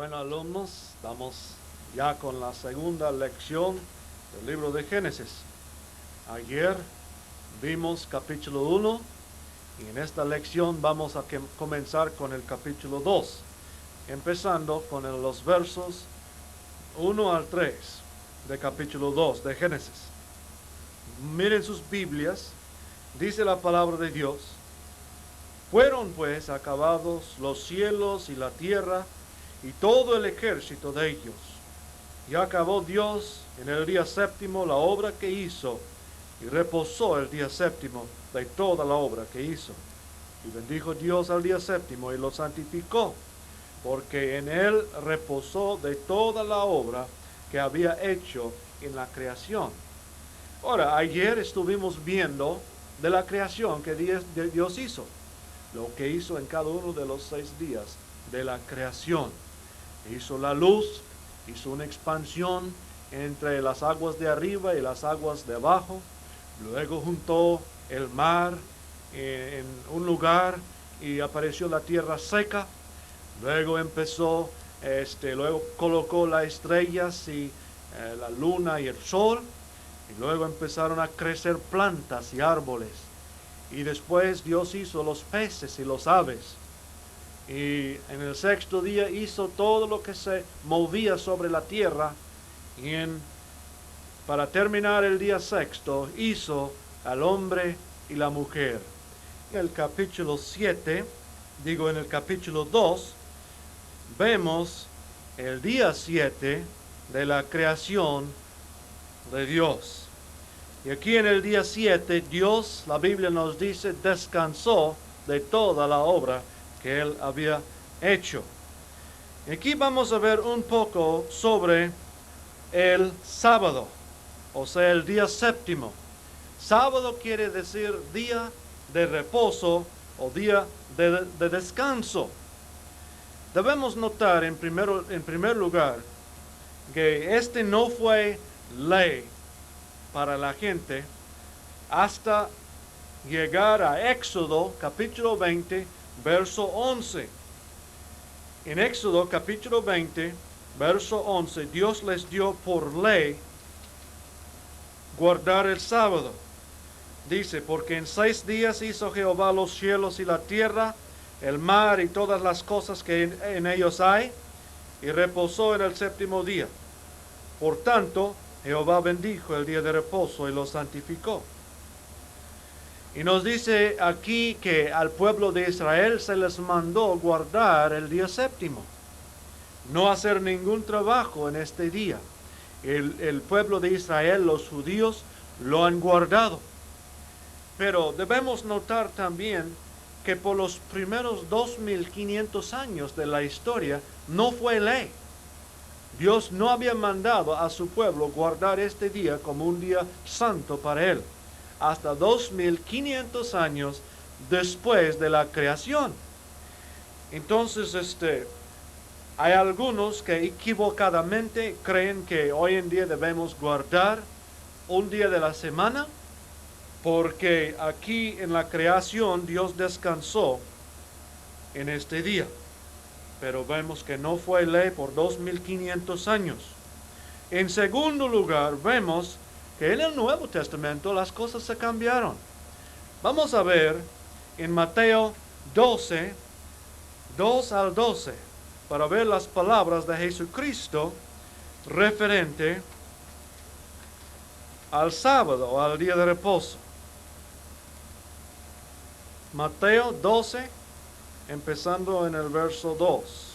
Bueno, alumnos, estamos ya con la segunda lección del libro de Génesis. Ayer vimos capítulo 1 y en esta lección vamos a comenzar con el capítulo 2, empezando con los versos 1 al 3 de capítulo 2 de Génesis. Miren sus Biblias, dice la palabra de Dios: fueron pues acabados los cielos y la tierra y todo el ejército de ellos. Y acabó Dios en el día séptimo la obra que hizo, y reposó el día séptimo de toda la obra que hizo. Y bendijo Dios al día séptimo y lo santificó, porque en él reposó de toda la obra que había hecho en la creación. Ahora, ayer estuvimos viendo de la creación que Dios hizo, lo que hizo en cada uno de los 6 días de la creación. Hizo la luz, hizo una expansión entre las aguas de arriba y las aguas de abajo. Luego juntó el mar en un lugar y apareció la tierra seca. Luego luego colocó las estrellas y la luna y el sol. Y luego empezaron a crecer plantas y árboles. Y después Dios hizo los peces y los aves. Y en el sexto día hizo todo lo que se movía sobre la tierra. Y para terminar el día sexto, hizo al hombre y la mujer. En el capítulo 2, vemos el día 7 de la creación de Dios. Y aquí en el día 7, Dios, la Biblia nos dice, descansó de toda la obra que él había hecho. Aquí vamos a ver un poco sobre el sábado, o sea, el día séptimo. Sábado quiere decir día de reposo o día de descanso. Debemos notar en primer lugar que este no fue ley para la gente hasta llegar a Éxodo capítulo 20, verso 11. En Éxodo capítulo 20, verso 11, Dios les dio por ley guardar el sábado. Dice: porque en 6 días hizo Jehová los cielos y la tierra, el mar y todas las cosas que en ellos hay, y reposó en el séptimo día. Por tanto, Jehová bendijo el día de reposo y lo santificó. Y nos dice aquí que al pueblo de Israel se les mandó guardar el día séptimo, no hacer ningún trabajo en este día. El pueblo de Israel, los judíos, lo han guardado. Pero debemos notar también que por los primeros 2500 años de la historia no fue ley. Dios no había mandado a su pueblo guardar este día como un día santo para él, hasta 2500 años después de la creación. Entonces, hay algunos que equivocadamente creen que hoy en día debemos guardar un día de la semana, porque aquí en la creación Dios descansó en este día. Pero vemos que no fue ley por 2500 años. En segundo lugar, vemos que en el Nuevo Testamento las cosas se cambiaron. Vamos a ver en Mateo 12, 2 al 12, para ver las palabras de Jesucristo referente al sábado o al día de reposo. Mateo 12, empezando en el verso 2.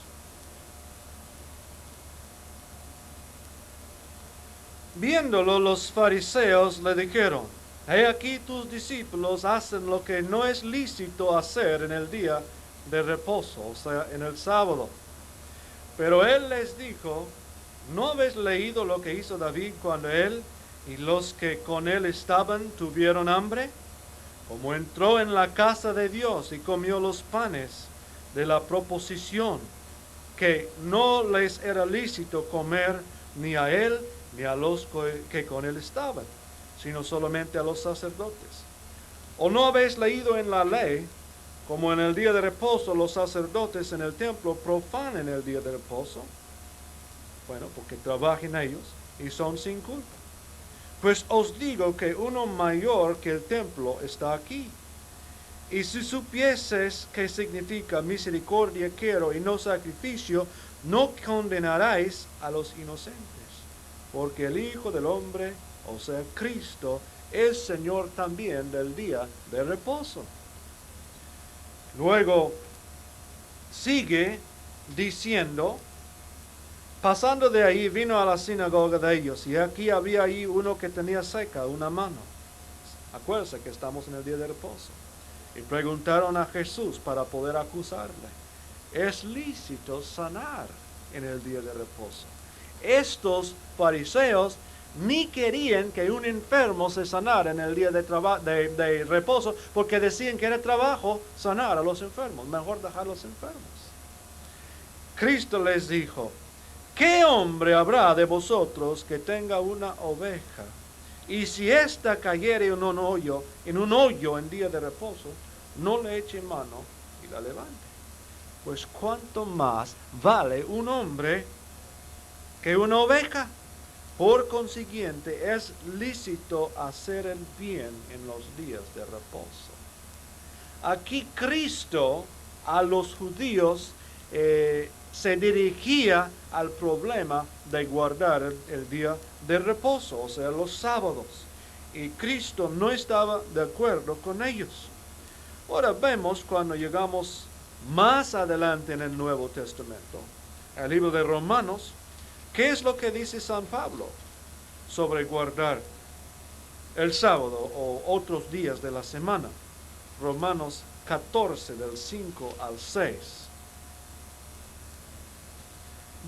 Viéndolo, los fariseos le dijeron: he aquí tus discípulos hacen lo que no es lícito hacer en el día de reposo, o sea, en el sábado. Pero él les dijo: ¿no habéis leído lo que hizo David cuando él y los que con él estaban tuvieron hambre? Como entró en la casa de Dios y comió los panes de la proposición, que no les era lícito comer ni a él ni a los que con él estaban, sino solamente a los sacerdotes. ¿O no habéis leído en la ley Como en el día de reposo los sacerdotes en el templo profanan el día de reposo, bueno, porque trabajan ellos y son sin culpa. Pues os digo que uno mayor que el templo está aquí. Y si supieses qué significa misericordia quiero y no sacrificio, no condenaréis a los inocentes, porque el Hijo del Hombre, o sea, Cristo, es Señor también del día de reposo. Luego sigue diciendo, pasando de ahí vino a la sinagoga de ellos, y aquí había ahí uno que tenía seca una mano. Acuérdense que estamos en el día de reposo. Y preguntaron a Jesús para poder acusarle, ¿es lícito sanar en el día de reposo? Estos fariseos ni querían que un enfermo se sanara en el día de reposo, porque decían que era trabajo sanar a los enfermos, mejor dejarlos enfermos. Cristo les dijo, ¿qué hombre habrá de vosotros que tenga una oveja? Y si ésta cayere en un hoyo en día de reposo, no le eche mano y la levante. Pues cuánto más vale un hombre que una oveja. Por consiguiente, es lícito hacer el bien en los días de reposo. Aquí Cristo a los judíos se dirigía al problema de guardar el día de reposo, o sea, los sábados. Y Cristo no estaba de acuerdo con ellos. Ahora vemos cuando llegamos más adelante en el Nuevo Testamento, el libro de Romanos, ¿qué es lo que dice San Pablo sobre guardar el sábado o otros días de la semana? Romanos 14, del 5 al 6.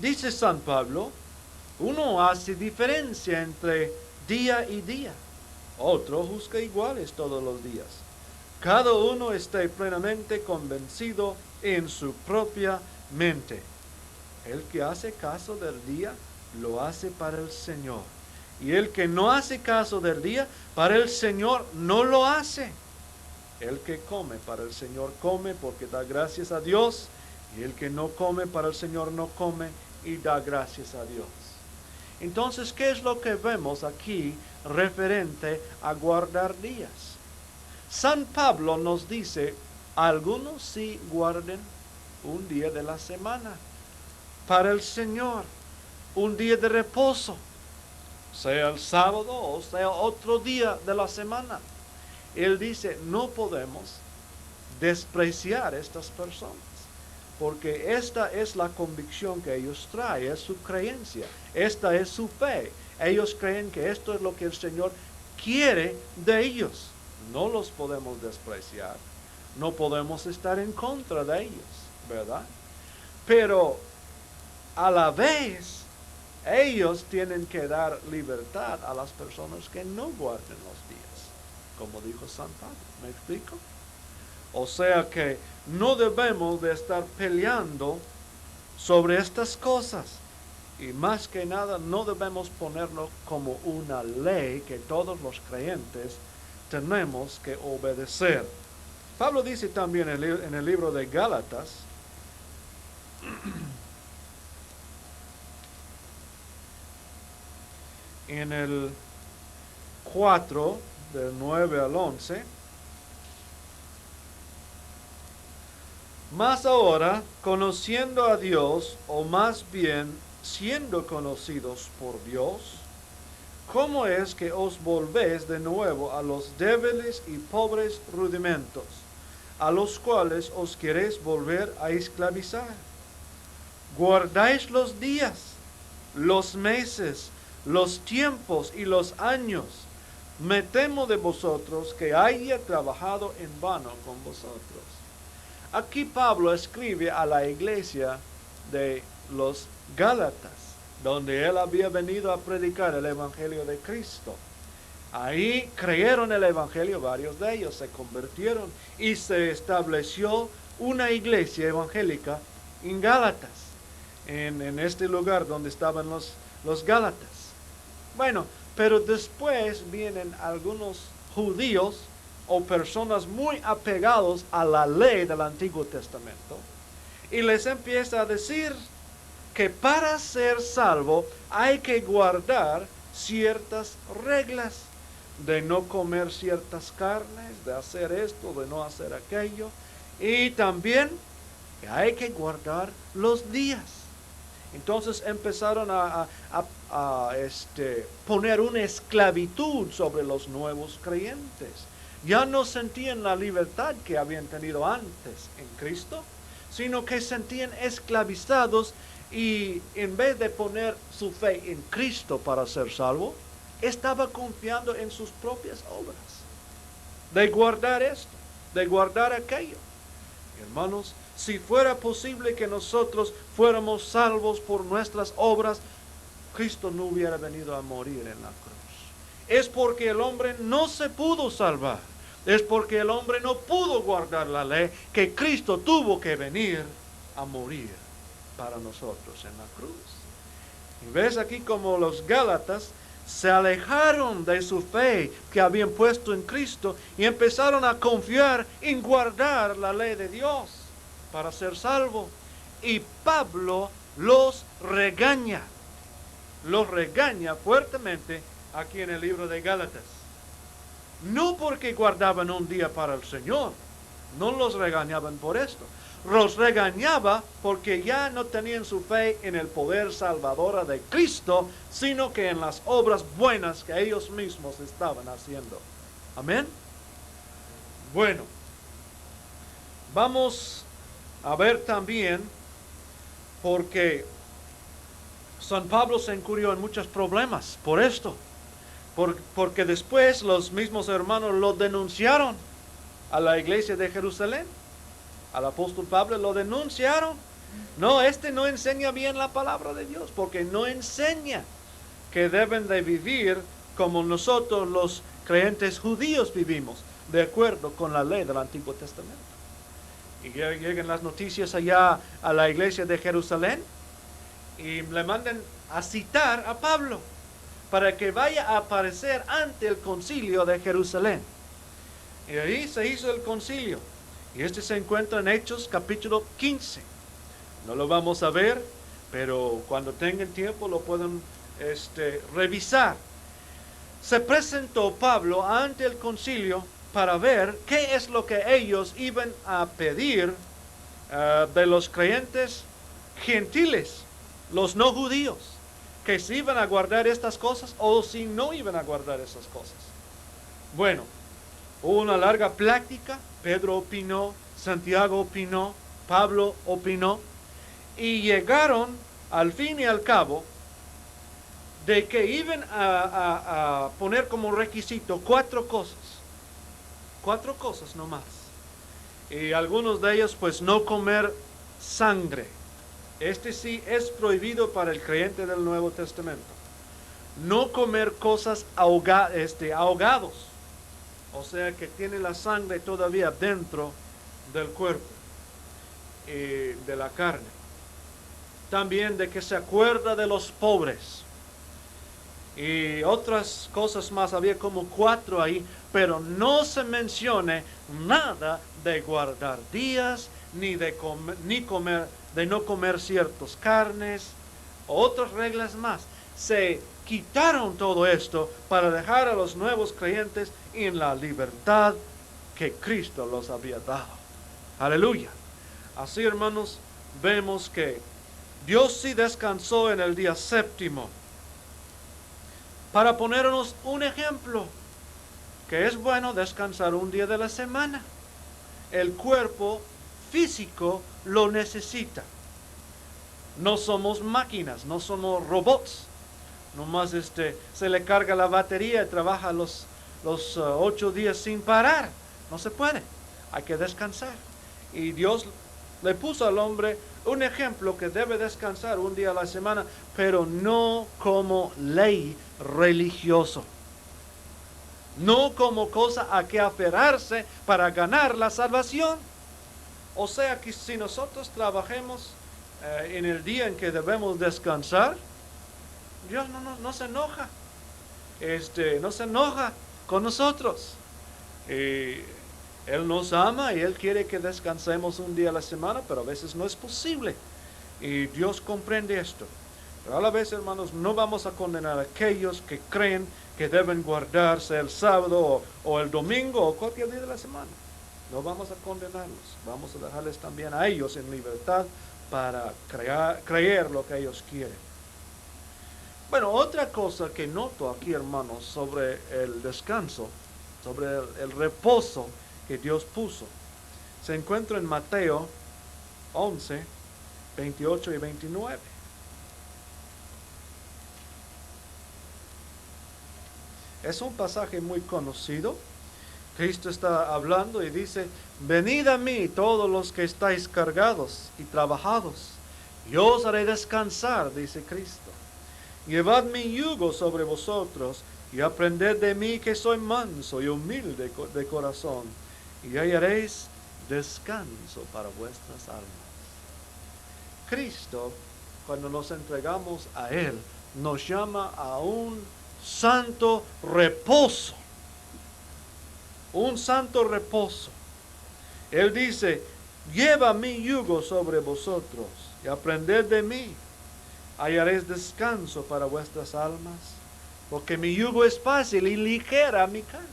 Dice San Pablo, uno hace diferencia entre día y día, otro juzga iguales todos los días. Cada uno esté plenamente convencido en su propia mente. El que hace caso del día, lo hace para el Señor. Y el que no hace caso del día, para el Señor no lo hace. El que come para el Señor come porque da gracias a Dios. Y el que no come para el Señor no come y da gracias a Dios. Entonces, ¿qué es lo que vemos aquí referente a guardar días? San Pablo nos dice, algunos sí guarden un día de la semana para el Señor, un día de reposo, sea el sábado o sea otro día de la semana. Él dice, no podemos despreciar a estas personas, porque esta es la convicción que ellos traen, es su creencia, esta es su fe. Ellos creen que esto es lo que el Señor quiere de ellos. No los podemos despreciar, no podemos estar en contra de ellos, ¿verdad? Pero a la vez, ellos tienen que dar libertad a las personas que no guarden los días, como dijo San Pablo. ¿Me explico? O sea que no debemos de estar peleando sobre estas cosas. Y más que nada, no debemos ponerlo como una ley que todos los creyentes tenemos que obedecer. Pablo dice también en el libro de Gálatas, en el 4, del 9 al 11, mas ahora, conociendo a Dios, o más bien siendo conocidos por Dios, ¿cómo es que os volvéis de nuevo a los débiles y pobres rudimentos, a los cuales os queréis volver a esclavizar? Guardáis los días, los meses, los tiempos y los años. Me temo de vosotros que haya trabajado en vano con vosotros. Aquí Pablo escribe a la iglesia de los Gálatas, donde él había venido a predicar el Evangelio de Cristo. Ahí creyeron el Evangelio, varios de ellos se convirtieron y se estableció una iglesia evangélica en Gálatas, en este lugar donde estaban los Gálatas. Bueno, pero después vienen algunos judíos o personas muy apegados a la ley del Antiguo Testamento y les empieza a decir que para ser salvo hay que guardar ciertas reglas de no comer ciertas carnes, de hacer esto, de no hacer aquello, y también que hay que guardar los días. Entonces empezaron a poner una esclavitud sobre los nuevos creyentes. Ya no sentían la libertad que habían tenido antes en Cristo, sino que sentían esclavizados y en vez de poner su fe en Cristo para ser salvo, estaba confiando en sus propias obras, de guardar esto, de guardar aquello. Hermanos, si fuera posible que nosotros fuéramos salvos por nuestras obras, Cristo no hubiera venido a morir en la cruz. Es porque el hombre no se pudo salvar, es porque el hombre no pudo guardar la ley, que Cristo tuvo que venir a morir para nosotros en la cruz. Y ves aquí como los Gálatas se alejaron de su fe que habían puesto en Cristo y empezaron a confiar en guardar la ley de Dios para ser salvo. Y Pablo los regaña fuertemente aquí en el libro de Gálatas. No porque guardaban un día para el Señor, no los regañaban por esto. Los regañaba porque ya no tenían su fe en el poder salvador de Cristo, sino que en las obras buenas que ellos mismos estaban haciendo. Amén. Bueno, vamos a ver también, porque San Pablo se incurrió en muchos problemas por esto, porque después los mismos hermanos lo denunciaron a la iglesia de Jerusalén. Al apóstol Pablo lo denunciaron. No, no enseña bien la palabra de Dios, porque no enseña que deben de vivir como nosotros los creyentes judíos vivimos, de acuerdo con la ley del Antiguo Testamento. Y llegan las noticias allá a la iglesia de Jerusalén y le mandan a citar a Pablo para que vaya a aparecer ante el concilio de Jerusalén. Y ahí se hizo el concilio. Y se encuentra en Hechos capítulo 15. No lo vamos a ver, pero cuando tengan tiempo lo pueden revisar. Se presentó Pablo ante el concilio para ver qué es lo que ellos iban a pedir de los creyentes gentiles, los no judíos, que si iban a guardar estas cosas o si no iban a guardar esas cosas. Bueno, hubo una larga plática. Pedro opinó, Santiago opinó, Pablo opinó, y llegaron al fin y al cabo de que iban a poner como requisito 4 cosas. 4 cosas nomás. Y algunos de ellos, pues, no comer sangre. Sí es prohibido para el creyente del Nuevo Testamento. No comer cosas ahogados. O sea, que tiene la sangre todavía dentro del cuerpo y de la carne. También de que se acuerda de los pobres. Y otras cosas más, había como 4 ahí, pero no se menciona nada de guardar días, ni de no comer ciertas carnes, otras reglas más. Se quitaron todo esto para dejar a los nuevos creyentes en la libertad que Cristo los había dado. Aleluya. Así, hermanos, vemos que Dios sí descansó en el día séptimo para ponernos un ejemplo, que es bueno descansar un día de la semana. El cuerpo físico lo necesita. No somos máquinas, no somos robots. Nomás se le carga la batería y trabaja los 8 días sin parar. No se puede. Hay que descansar. Y Dios le puso al hombre un ejemplo que debe descansar un día a la semana, pero no como ley religioso. No como cosa a que aferrarse para ganar la salvación. O sea que si nosotros trabajemos en el día en que debemos descansar, Dios no se enoja. No se enoja con nosotros. Y Él nos ama y Él quiere que descansemos un día a la semana, pero a veces no es posible. Y Dios comprende esto. Pero a la vez, hermanos, no vamos a condenar a aquellos que creen que deben guardarse el sábado o el domingo o cualquier día de la semana. No vamos a condenarlos. Vamos a dejarles también a ellos en libertad para creer lo que ellos quieren. Bueno, otra cosa que noto aquí, hermanos, sobre el descanso, sobre el reposo que Dios puso, se encuentra en Mateo 11, 28 y 29. Es un pasaje muy conocido. Cristo está hablando y dice: venid a mí todos los que estáis cargados y trabajados, yo os haré descansar, dice Cristo. Llevad mi yugo sobre vosotros y aprended de mí, que soy manso y humilde de corazón, y hallaréis descanso para vuestras almas. Cristo, cuando nos entregamos a Él, nos llama a un santo reposo. Un santo reposo. Él dice: lleva mi yugo sobre vosotros y aprended de mí, hallaréis descanso para vuestras almas, porque mi yugo es fácil y ligera mi carga.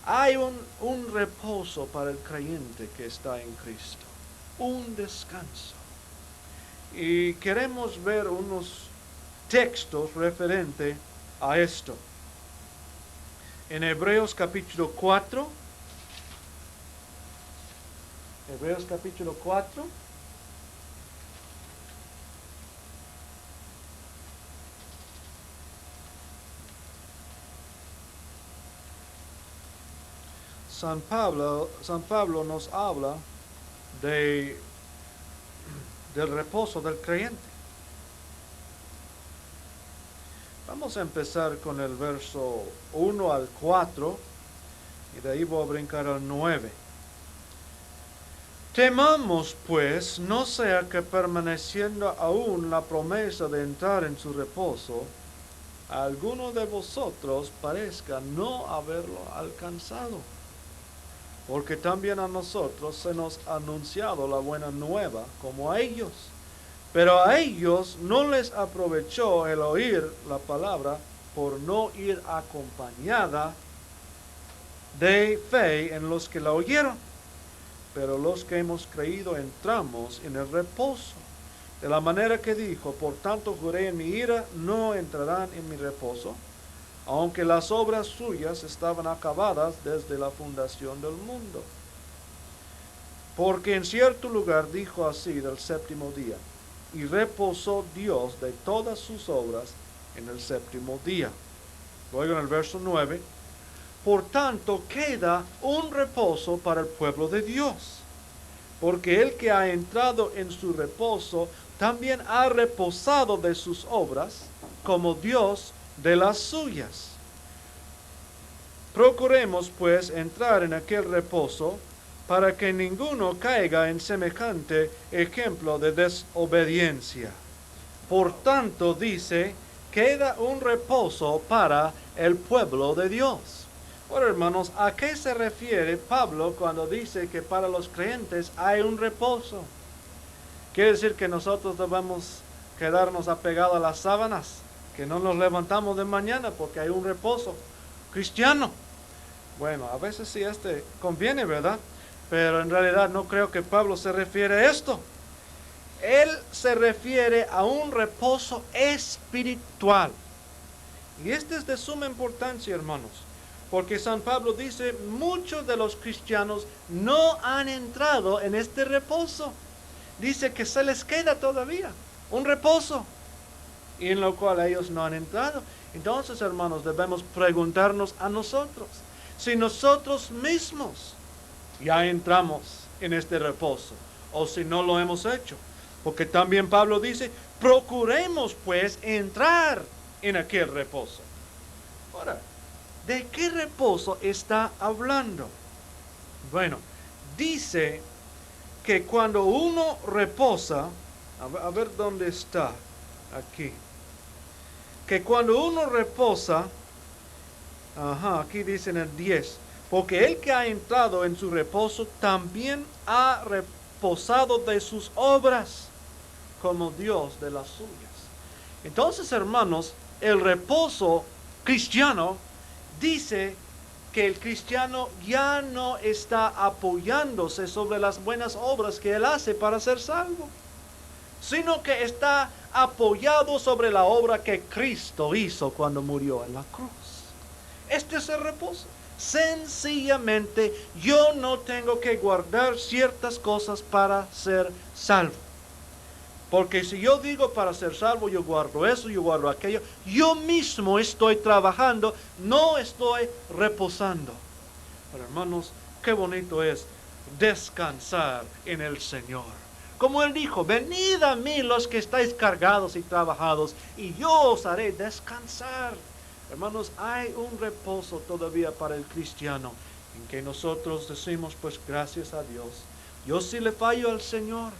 Hay un reposo para el creyente que está en Cristo, un descanso. Y queremos ver unos textos referentes a esto. En Hebreos capítulo 4, Hebreos capítulo 4, San Pablo nos habla del reposo del creyente. Vamos a empezar con el verso 1 al 4 y de ahí voy a brincar al 9. Temamos pues, no sea que permaneciendo aún la promesa de entrar en su reposo, a alguno de vosotros parezca no haberlo alcanzado. Porque también a nosotros se nos ha anunciado la buena nueva como a ellos. Pero a ellos no les aprovechó el oír la palabra por no ir acompañada de fe en los que la oyeron. Pero los que hemos creído entramos en el reposo. De la manera que dijo: por tanto juré en mi ira, no entrarán en mi reposo, aunque las obras suyas estaban acabadas desde la fundación del mundo. Porque en cierto lugar dijo así del séptimo día: y reposó Dios de todas sus obras en el séptimo día. Luego en el verso 9: por tanto queda un reposo para el pueblo de Dios, porque el que ha entrado en su reposo también ha reposado de sus obras, como Dios de las suyas. Procuremos pues entrar en aquel reposo, para que ninguno caiga en semejante ejemplo de desobediencia. Por tanto, dice, queda un reposo para el pueblo de Dios. Bueno, hermanos, ¿a qué se refiere Pablo cuando dice que para los creyentes hay un reposo? ¿Quiere decir que nosotros debemos quedarnos apegados a las sábanas, que no nos levantamos de mañana porque hay un reposo cristiano? Bueno, a veces sí conviene, ¿verdad? Pero en realidad no creo que Pablo se refiere a esto. Él se refiere a un reposo espiritual. Y este es de suma importancia, hermanos, porque San Pablo dice: muchos de los cristianos no han entrado en este reposo. Dice que se les queda todavía un reposo, y en lo cual ellos no han entrado. Entonces, hermanos, debemos preguntarnos a nosotros si nosotros mismos ya entramos en este reposo, o si no lo hemos hecho. Porque también Pablo dice: procuremos pues entrar en aquel reposo. Ahora, ¿de qué reposo está hablando? Bueno, dice que cuando uno reposa, a ver dónde está, aquí, que cuando uno reposa, Ajá, aquí dice en el 10. Porque el que ha entrado en su reposo también ha reposado de sus obras, como Dios de las suyas. Entonces, hermanos, el reposo cristiano dice que el cristiano ya no está apoyándose sobre las buenas obras que él hace para ser salvo, sino que está apoyado sobre la obra que Cristo hizo cuando murió en la cruz. Este es el reposo. Sencillamente, yo no tengo que guardar ciertas cosas para ser salvo. Porque si yo digo para ser salvo, yo guardo eso, yo guardo aquello, yo mismo estoy trabajando, no estoy reposando. Pero hermanos, qué bonito es descansar en el Señor. Como Él dijo, venid a mí los que estáis cargados y trabajados, y yo os haré descansar. Hermanos, hay un reposo todavía para el cristiano, en que nosotros decimos, pues gracias a Dios. Yo sí le fallo al Señor,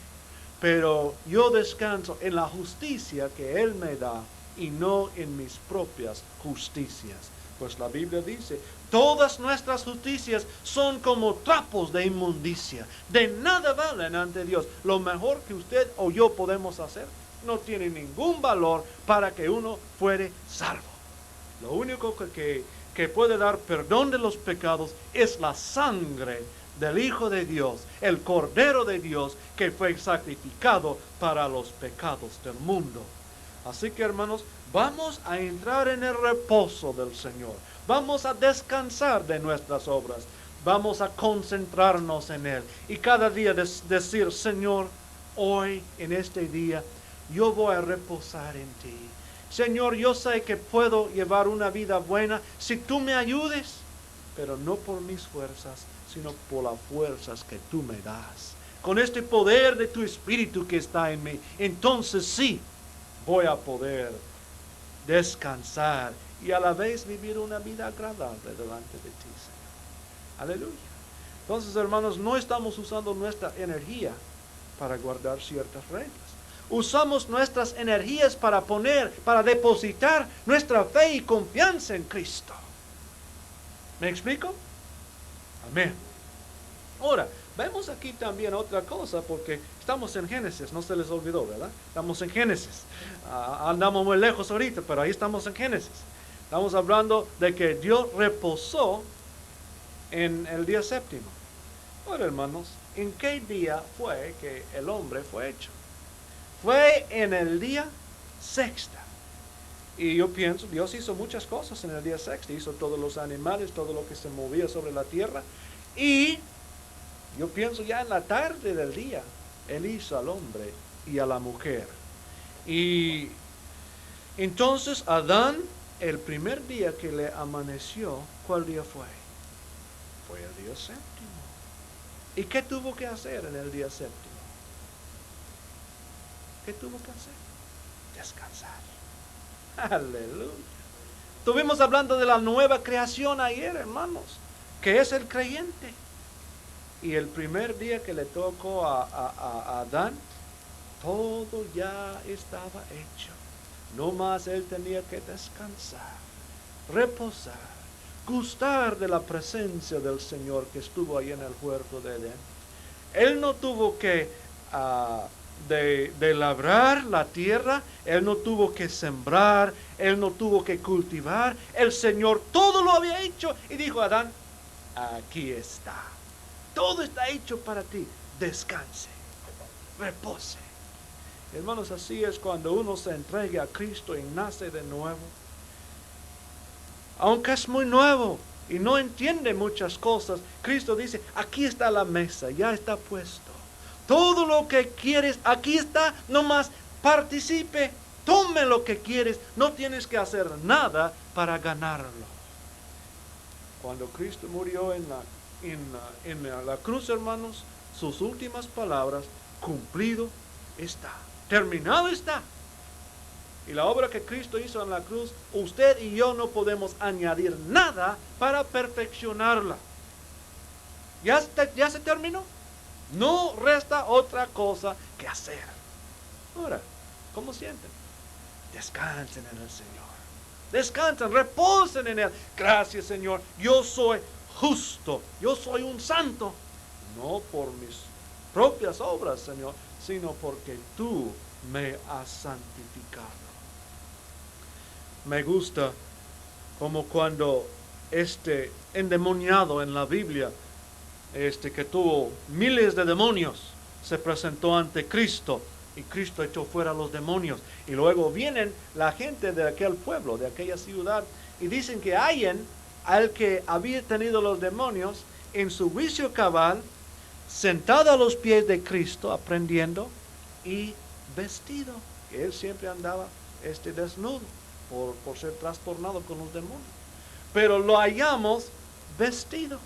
pero yo descanso en la justicia que Él me da y no en mis propias justicias. Pues la Biblia dice, todas nuestras justicias son como trapos de inmundicia. De nada valen ante Dios. Lo mejor que usted o yo podemos hacer no tiene ningún valor para que uno fuere salvo. Lo único que puede dar perdón de los pecados es la sangre del Hijo de Dios, el Cordero de Dios, que fue sacrificado para los pecados del mundo. Así que, hermanos, vamos a entrar en el reposo del Señor. Vamos a descansar de nuestras obras. Vamos a concentrarnos en Él. Y cada día decir, Señor, hoy, en este día, yo voy a reposar en ti. Señor, yo sé que puedo llevar una vida buena si tú me ayudes, pero no por mis fuerzas, sino por las fuerzas que tú me das. Con este poder de tu Espíritu que está en mí, entonces sí, voy a poder descansar y a la vez vivir una vida agradable delante de ti, Señor. Aleluya. Entonces, hermanos, no estamos usando nuestra energía para guardar ciertas reglas. Usamos nuestras energías para depositar nuestra fe y confianza en Cristo. ¿Me explico? Amén. Ahora, vemos aquí también otra cosa, porque estamos en Génesis, no se les olvidó, ¿verdad? Estamos en Génesis. Andamos muy lejos ahorita, pero ahí estamos en Génesis. Estamos hablando de que Dios reposó en el día séptimo. Ahora, hermanos, ¿en qué día fue que el hombre fue hecho? Fue en el día sexto. Y yo pienso, Dios hizo muchas cosas en el día sexto. Hizo todos los animales, todo lo que se movía sobre la tierra. Y yo pienso ya en la tarde del día, Él hizo al hombre y a la mujer. Y entonces Adán, el primer día que le amaneció, ¿cuál día fue? Fue el día séptimo. ¿Y qué tuvo que hacer en el día séptimo? ¿Qué tuvo que hacer? Descansar. Aleluya. Estuvimos hablando de la nueva creación ayer, hermanos, que es el creyente. Y el primer día que le tocó a Adán, todo ya estaba hecho. No más él tenía que descansar, reposar, gustar de la presencia del Señor que estuvo ahí en el huerto de Edén. Él no tuvo que de labrar la tierra, él no tuvo que sembrar, él no tuvo que cultivar. El Señor todo lo había hecho y dijo a Adán, aquí está. Todo está hecho para ti. Descanse, repose. Hermanos, así es cuando uno se entrega a Cristo y nace de nuevo. Aunque es muy nuevo y no entiende muchas cosas, Cristo dice, aquí está la mesa, ya está puesto. Todo lo que quieres, aquí está, nomás participe, tome lo que quieres, no tienes que hacer nada para ganarlo. Cuando Cristo murió en la cruz, hermanos, sus últimas palabras, cumplido está, terminado está. Y la obra que Cristo hizo en la cruz, usted y yo no podemos añadir nada para perfeccionarla. ¿Ya se terminó? No resta otra cosa que hacer. Ahora, ¿cómo sienten? Descansen en el Señor. descansan, reposen en Él. Gracias, Señor, yo soy justo, yo soy un santo, no por mis propias obras, Señor, sino porque tú me has santificado. Me gusta como cuando este endemoniado en la Biblia, que tuvo miles de demonios, se presentó ante Cristo y Cristo echó fuera a los demonios. Y luego vienen la gente de aquel pueblo, de aquella ciudad, y dicen que hallan al que había tenido los demonios en su juicio cabal, sentado a los pies de Cristo, aprendiendo y vestido. Él siempre andaba desnudo por ser trastornado con los demonios. Pero lo hallamos vestido.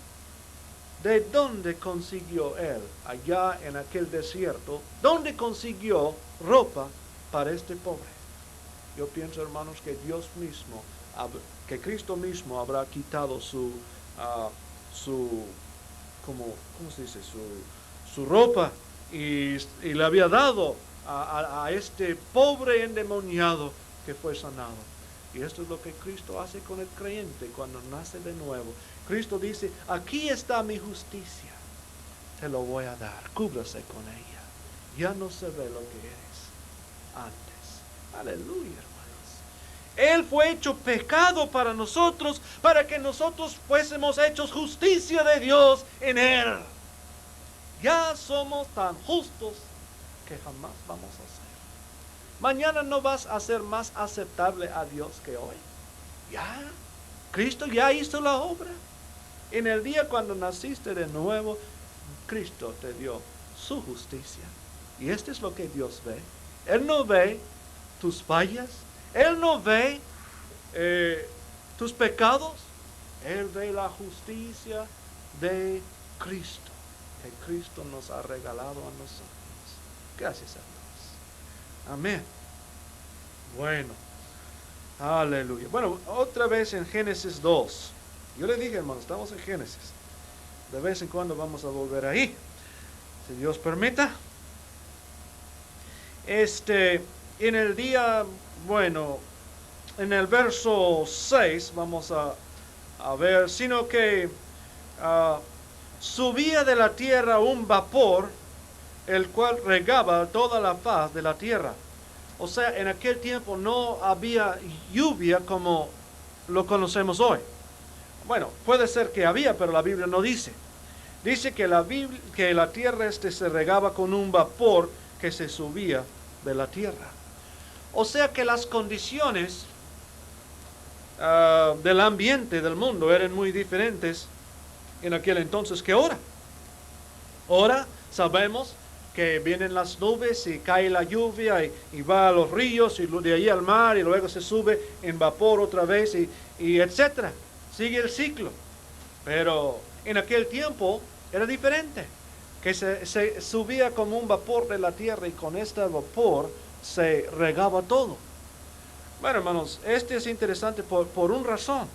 ¿De dónde consiguió él, allá en aquel desierto, dónde consiguió ropa para este pobre? Yo pienso, hermanos, que Dios mismo, que Cristo mismo habrá quitado ¿cómo se dice? Su ropa y le había dado a este pobre endemoniado que fue sanado. Y esto es lo que Cristo hace con el creyente cuando nace de nuevo. Cristo dice, aquí está mi justicia, te lo voy a dar, cúbrase con ella. Ya no se ve lo que eres antes. Aleluya, hermanos. Él fue hecho pecado para nosotros, para que nosotros fuésemos hechos justicia de Dios en Él. Ya somos tan justos que jamás vamos a ser. Mañana no vas a ser más aceptable a Dios que hoy. Ya, Cristo ya hizo la obra. En el día cuando naciste de nuevo, Cristo te dio su justicia. Y esto es lo que Dios ve. Él no ve tus fallas. Él no ve tus pecados. Él ve la justicia de Cristo, que Cristo nos ha regalado a nosotros. Gracias a Dios. Amén. Bueno, aleluya. Bueno, otra vez en Génesis 2. Yo le dije, hermano, estamos en Génesis. De vez en cuando vamos a volver ahí, si Dios permita. En el día, bueno, en el verso 6 vamos a ver, sino que subía de la tierra un vapor, el cual regaba toda la faz de la tierra. O sea, en aquel tiempo no había lluvia como lo conocemos hoy. Bueno, puede ser que había, pero la Biblia no dice. Dice que la tierra se regaba con un vapor que se subía de la tierra. O sea que las condiciones del ambiente del mundo eran muy diferentes en aquel entonces que ahora. Ahora sabemos que vienen las nubes y cae la lluvia y va a los ríos y de ahí al mar y luego se sube en vapor otra vez y etcétera. Sigue el ciclo. Pero en aquel tiempo era diferente, que se subía como un vapor de la tierra y con este vapor se regaba todo. Bueno, hermanos, es interesante por una razón,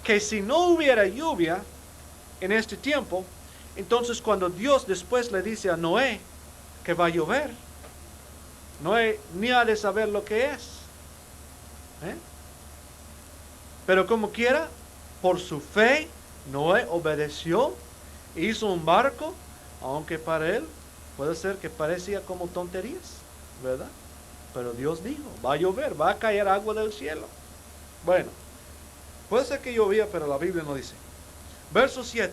que si no hubiera lluvia en este tiempo, entonces cuando Dios después le dice a Noé que va a llover, Noé ni ha de saber lo que es. Pero como quiera, por su fe, Noé obedeció, hizo un barco, aunque para él puede ser que parecía como tonterías, ¿verdad? Pero Dios dijo, va a llover, va a caer agua del cielo. Bueno, puede ser que llovía, pero la Biblia no dice. Verso 7.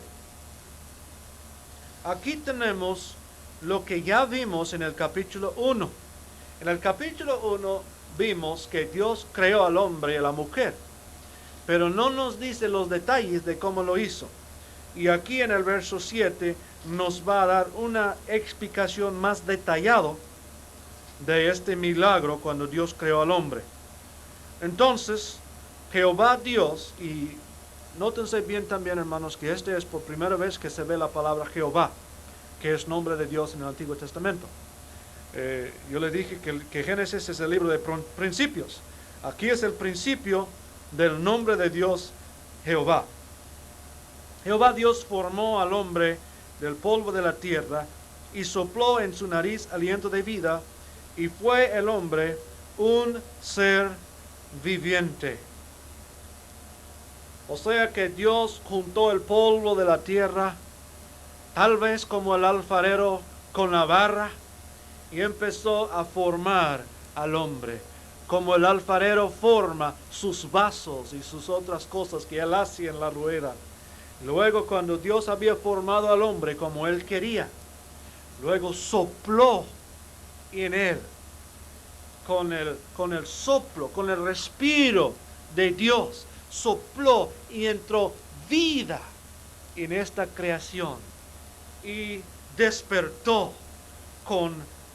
Aquí tenemos lo que ya vimos en el capítulo 1. En el capítulo 1 vimos que Dios creó al hombre y a la mujer, pero no nos dice los detalles de cómo lo hizo. Y aquí en el verso 7 nos va a dar una explicación más detallada de este milagro cuando Dios creó al hombre. Entonces, Jehová Dios, y nótense bien también, hermanos, que es por primera vez que se ve la palabra Jehová, que es nombre de Dios en el Antiguo Testamento. Yo le dije que Génesis es el libro de principios. Aquí es el principio del nombre de Dios, Jehová. Jehová Dios formó al hombre del polvo de la tierra y sopló en su nariz aliento de vida, y fue el hombre un ser viviente. O sea que Dios juntó el polvo de la tierra, tal vez como el alfarero con la barra, y empezó a formar al hombre, como el alfarero forma sus vasos y sus otras cosas que él hace en la rueda. Luego, cuando Dios había formado al hombre como él quería, luego sopló en él con el soplo, con el respiro de Dios, sopló y entró vida en esta creación y despertó con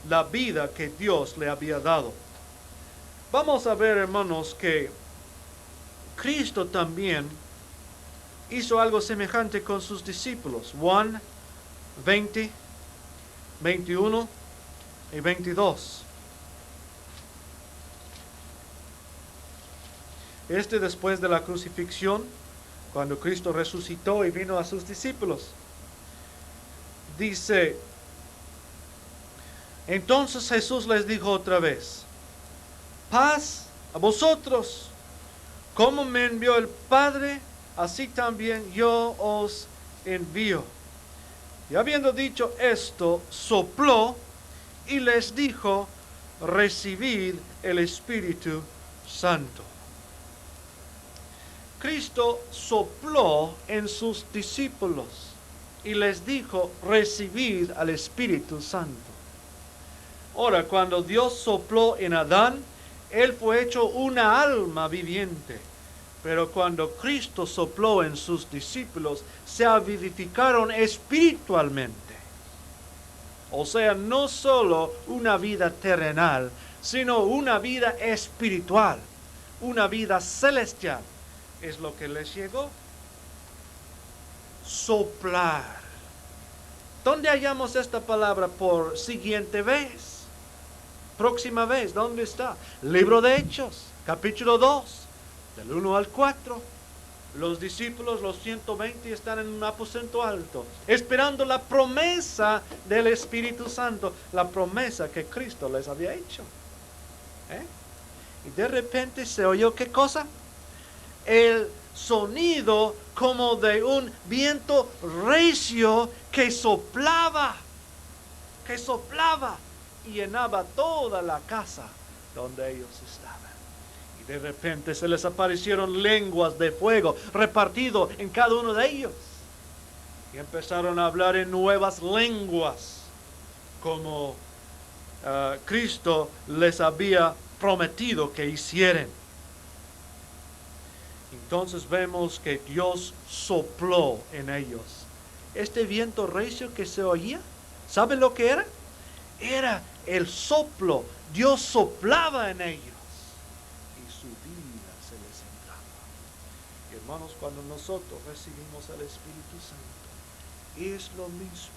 la vida que Dios le había dado. Vamos a ver, hermanos, que Cristo también hizo algo semejante con sus discípulos. Juan 20, 21 y 22. Después de la crucifixión, cuando Cristo resucitó y vino a sus discípulos, dice: entonces Jesús les dijo otra vez: paz a vosotros, como me envió el Padre, así también yo os envío. Y habiendo dicho esto, sopló y les dijo: recibid el Espíritu Santo. Cristo sopló en sus discípulos y les dijo: recibid al Espíritu Santo. Ahora, cuando Dios sopló en Adán, él fue hecho una alma viviente. Pero cuando Cristo sopló en sus discípulos, se vivificaron espiritualmente. O sea, no solo una vida terrenal, sino una vida espiritual, una vida celestial. Es lo que les llegó. Soplar. ¿Dónde hallamos esta palabra por siguiente vez? Próxima vez, ¿dónde está? Libro de Hechos, capítulo 2, del 1 al 4. Los discípulos, los 120, están en un aposento alto, esperando la promesa del Espíritu Santo, la promesa que Cristo les había hecho. Y de repente se oyó, ¿qué cosa? El sonido como de un viento recio que soplaba y llenaba toda la casa donde ellos estaban. Y de repente se les aparecieron lenguas de fuego repartido en cada uno de ellos. Y empezaron a hablar en nuevas lenguas, como Cristo les había prometido que hicieran. Entonces vemos que Dios sopló en ellos. Este viento recio que se oía, ¿saben lo que era? Era el soplo. Dios soplaba en ellos y su vida se les entraba. Hermanos, cuando nosotros recibimos al Espíritu Santo, es lo mismo.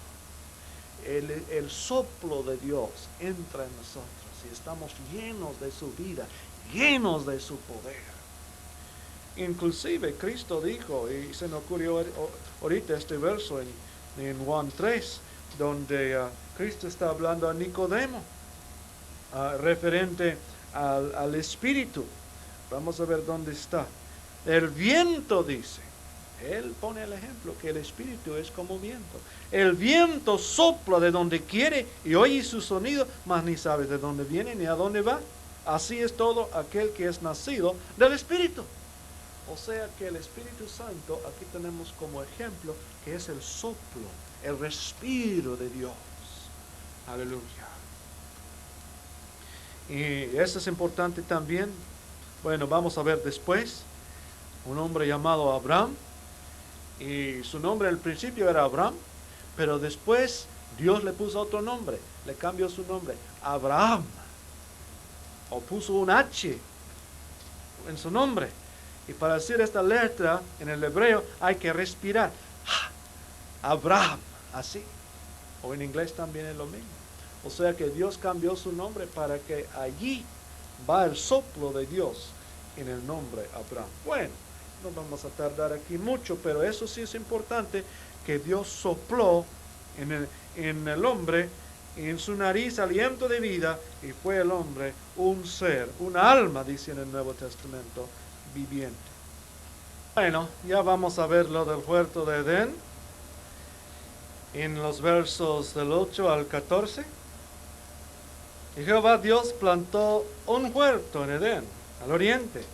El soplo de Dios entra en nosotros y estamos llenos de su vida, llenos de su poder. Inclusive Cristo dijo, y se me ocurrió ahorita este verso en Juan 3, donde Cristo está hablando a Nicodemo, referente al Espíritu. Vamos a ver dónde está. El viento, dice, él pone el ejemplo que el Espíritu es como viento. El viento sopla de donde quiere y oye su sonido, mas ni sabe de dónde viene ni a dónde va. Así es todo aquel que es nacido del Espíritu. O sea que el Espíritu Santo, aquí tenemos como ejemplo, que es el soplo, el respiro de Dios. Aleluya. Y eso es importante también. Bueno, vamos a ver después. Un hombre llamado Abraham. Y su nombre al principio era Abraham, pero después Dios le puso otro nombre. Le cambió su nombre, Abraham. O puso un H en su nombre. Y para decir esta letra en el hebreo hay que respirar. Abraham, así. O en inglés también es lo mismo. O sea que Dios cambió su nombre para que allí va el soplo de Dios en el nombre Abraham. Bueno, no vamos a tardar aquí mucho, pero eso sí es importante, que Dios sopló en el hombre, en su nariz aliento de vida, y fue el hombre un ser, una alma, dice en el Nuevo Testamento, viviente. Bueno, ya vamos a ver lo del huerto de Edén en los versos del 8 al 14. Y Jehová Dios plantó un huerto en Edén, al oriente,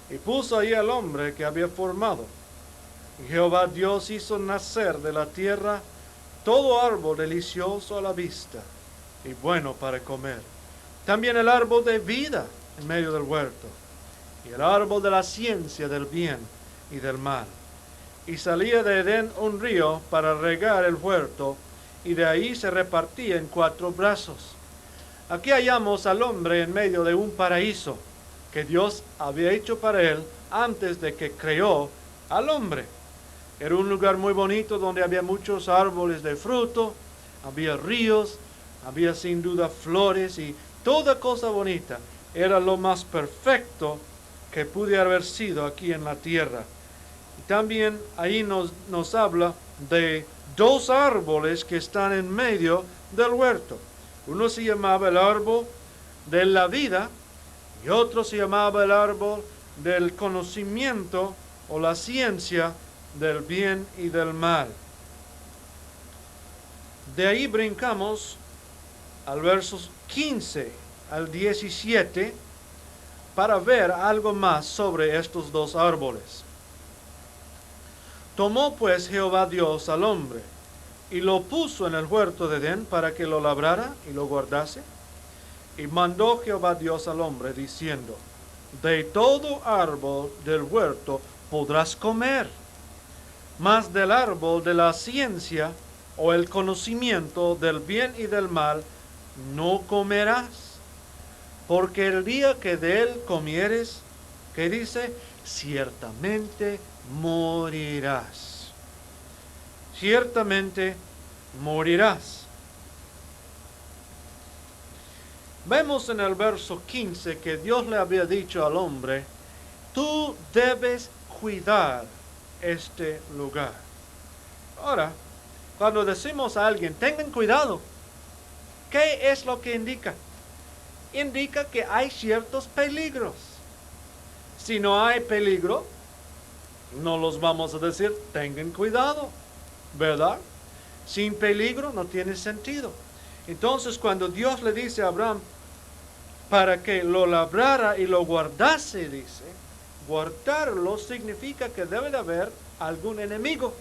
y puso ahí al hombre que había formado. Y Jehová Dios hizo nacer de la tierra todo árbol delicioso a la vista y bueno para comer. También el árbol de vida en medio del huerto, y el árbol de la ciencia del bien y del mal. Y salía de Edén un río para regar el huerto, y de ahí se repartía en 4 brazos. Aquí hallamos al hombre en medio de un paraíso que Dios había hecho para él antes de que creó al hombre. Era un lugar muy bonito donde había muchos árboles de fruto, había ríos, había sin duda flores y toda cosa bonita. Era lo más perfecto que pudiera haber sido aquí en la tierra. Y también ahí nos habla de 2 árboles que están en medio del huerto. Uno se llamaba el árbol de la vida y otro se llamaba el árbol del conocimiento o la ciencia del bien y del mal. De ahí brincamos al versos 15 al 17 para ver algo más sobre estos 2 árboles. Tomó pues Jehová Dios al hombre y lo puso en el huerto de Edén para que lo labrara y lo guardase. Y mandó Jehová Dios al hombre diciendo: de todo árbol del huerto podrás comer, mas del árbol de la ciencia o el conocimiento del bien y del mal no comerás, porque el día que de él comieres, ¿qué dice? Ciertamente morirás. Ciertamente morirás. Vemos en el verso 15 que Dios le había dicho al hombre: tú debes cuidar este lugar. Ahora, cuando decimos a alguien, tengan cuidado, ¿qué es lo que indica? Indica que hay ciertos peligros. Si no hay peligro, no los vamos a decir, tengan cuidado, ¿verdad? Sin peligro no tiene sentido. Entonces, cuando Dios le dice a Abraham para que lo labrara y lo guardase, dice, guardarlo significa que debe de haber algún enemigo.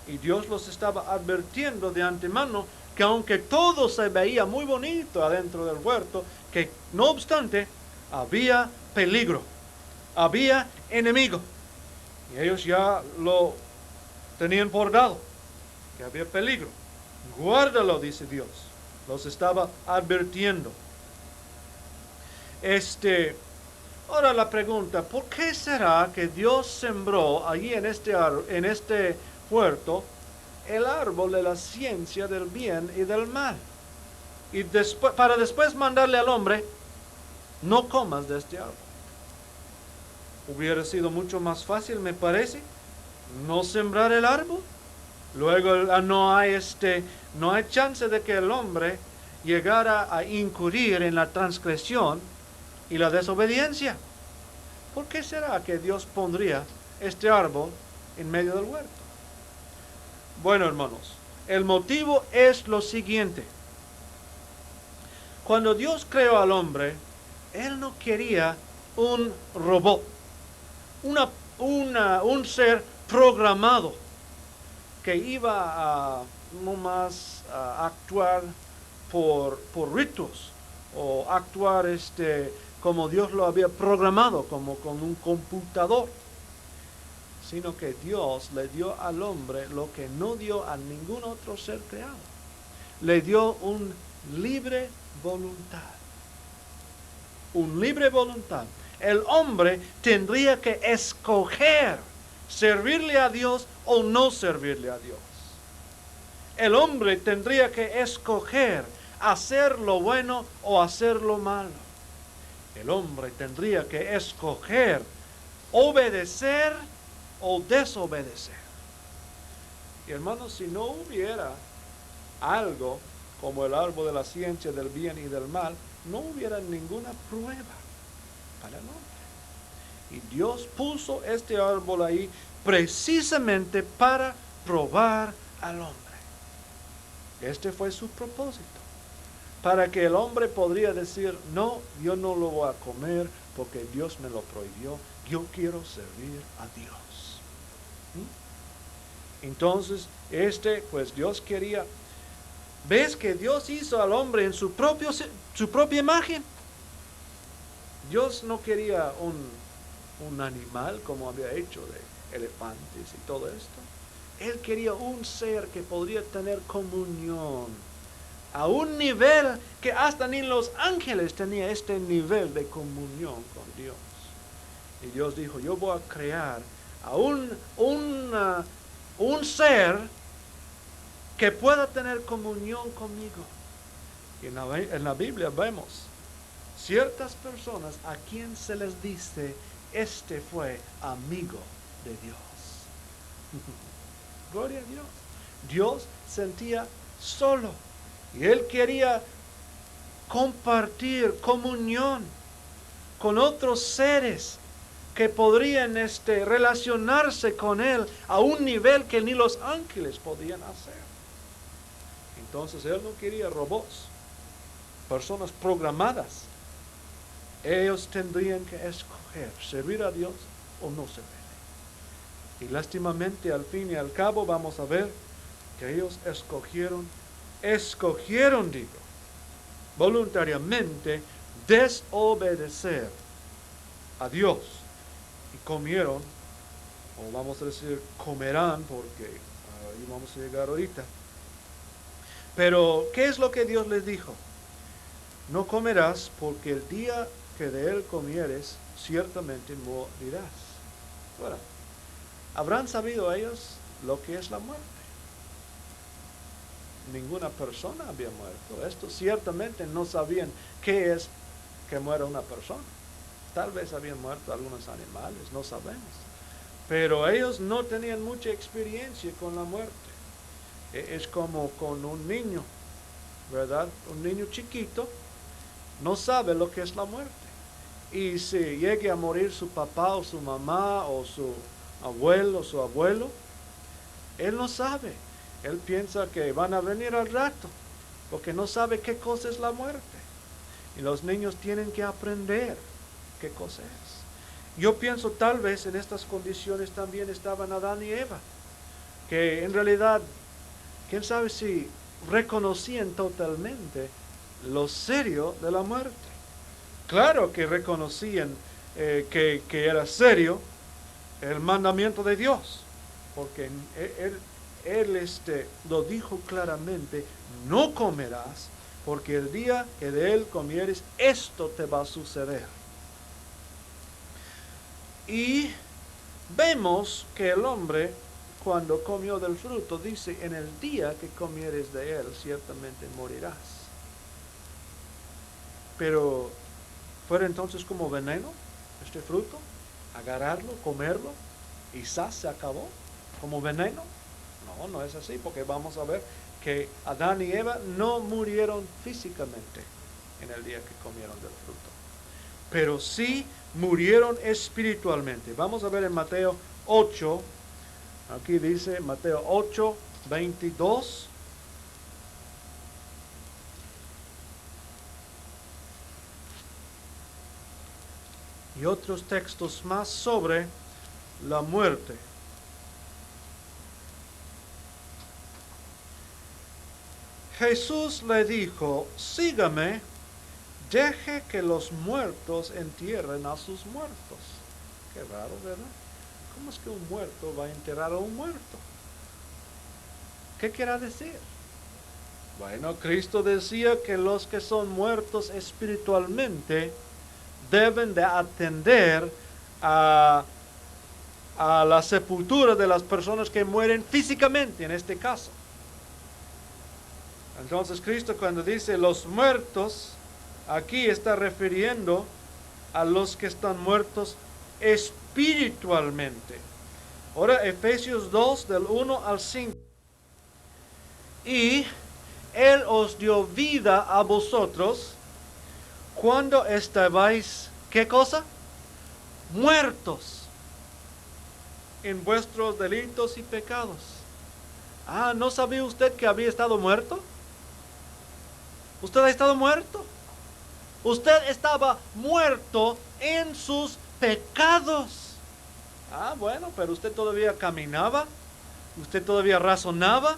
Y Dios los estaba advirtiendo de antemano que aunque todo se veía muy bonito adentro del huerto, que no obstante había peligro, había enemigo. Y ellos ya lo tenían por dado, que había peligro. Guárdalo, dice Dios. Los estaba advirtiendo. Ahora la pregunta, ¿por qué será que Dios sembró allí en este huerto el árbol de la ciencia del bien y del mal? Y para después mandarle al hombre, no comas de este árbol. Hubiera sido mucho más fácil, me parece, no sembrar el árbol. Luego no hay chance de que el hombre llegara a incurrir en la transgresión y la desobediencia. ¿Por qué será que Dios pondría este árbol en medio del huerto? Bueno, hermanos, el motivo es lo siguiente. Cuando Dios creó al hombre, Él no quería un robot, un ser programado que iba a nomás a actuar por ritos o actuar como Dios lo había programado, como con un computador, sino que Dios le dio al hombre lo que no dio a ningún otro ser creado. Le dio un libre voluntad. Un libre voluntad. El hombre tendría que escoger servirle a Dios o no servirle a Dios. El hombre tendría que escoger hacer lo bueno o hacer lo malo. El hombre tendría que escoger obedecer o desobedecer. Y hermanos, si no hubiera algo como el árbol de la ciencia del bien y del mal, no hubiera ninguna prueba para el hombre. Y Dios puso este árbol ahí precisamente para probar al hombre. Este fue su propósito. Para que el hombre podría decir, no, yo no lo voy a comer porque Dios me lo prohibió. Yo quiero servir a Dios. ¿Mm? Entonces, pues Dios quería. ¿Ves que Dios hizo al hombre en su propia imagen? Dios no quería un animal como había hecho de elefantes y todo esto. Él quería un ser que podría tener comunión a un nivel que hasta ni los ángeles tenía este nivel de comunión con Dios. Y Dios dijo, yo voy a crear a un ser que pueda tener comunión conmigo. Y en la Biblia vemos ciertas personas a quien se les dice, este fue amigo de Dios. Gloria a Dios. Dios sentía solo y Él quería compartir comunión con otros seres que podrían relacionarse con Él a un nivel que ni los ángeles podían hacer. Entonces Él no quería robots, personas programadas. Ellos tendrían que escoger servir a Dios o no servir. Y lástimamente al fin y al cabo vamos a ver que ellos escogieron voluntariamente desobedecer a Dios y comieron, o vamos a decir comerán, porque ahí vamos a llegar ahorita. Pero ¿qué es lo que Dios les dijo? No comerás, porque el día que de él comieres ciertamente morirás. Bueno, ¿habrán sabido ellos lo que es la muerte? Ninguna persona había muerto. Esto ciertamente no sabían qué es que muera una persona. Tal vez habían muerto algunos animales, no sabemos. Pero ellos no tenían mucha experiencia con la muerte. Es como con un niño, ¿verdad? Un niño chiquito no sabe lo que es la muerte. Y si llegue a morir su papá o su mamá o su abuelo o su abuelo, él no sabe. Él piensa que van a venir al rato, porque no sabe qué cosa es la muerte. Y los niños tienen que aprender qué cosa es. Yo pienso tal vez en estas condiciones también estaban Adán y Eva, que en realidad, quién sabe si reconocían totalmente lo serio de la muerte. Claro que reconocían que era serio el mandamiento de Dios, porque él lo dijo claramente, no comerás, porque el día que de él comieres, esto te va a suceder. Y vemos que el hombre, cuando comió del fruto, dice, en el día que comieres de él, ciertamente morirás. Pero, ¿fue entonces como veneno este fruto? Agarrarlo, comerlo, y se acabó, como veneno. No, no es así, porque vamos a ver que Adán y Eva no murieron físicamente en el día que comieron del fruto, pero sí murieron espiritualmente. Vamos a ver en Mateo 8, aquí dice Mateo 8, 22. Y otros textos más sobre la muerte. Jesús le dijo, sígame, deje que los muertos entierren a sus muertos. Qué raro, ¿verdad? ¿Cómo es que un muerto va a enterrar a un muerto? ¿Qué quiere decir? Bueno, Cristo decía que los que son muertos espiritualmente deben de atender a la sepultura de las personas que mueren físicamente, en este caso. Entonces Cristo cuando dice los muertos, aquí está refiriendo a los que están muertos espiritualmente. Ahora Efesios 2 del 1 al 5. Y Él os dio vida a vosotros cuando estabais, ¿qué cosa? muertos en vuestros delitos y pecados. Ah, ¿no sabía usted que había estado muerto? Usted ha estado muerto. Usted estaba muerto en sus pecados. Ah, bueno, pero usted todavía caminaba, usted todavía razonaba,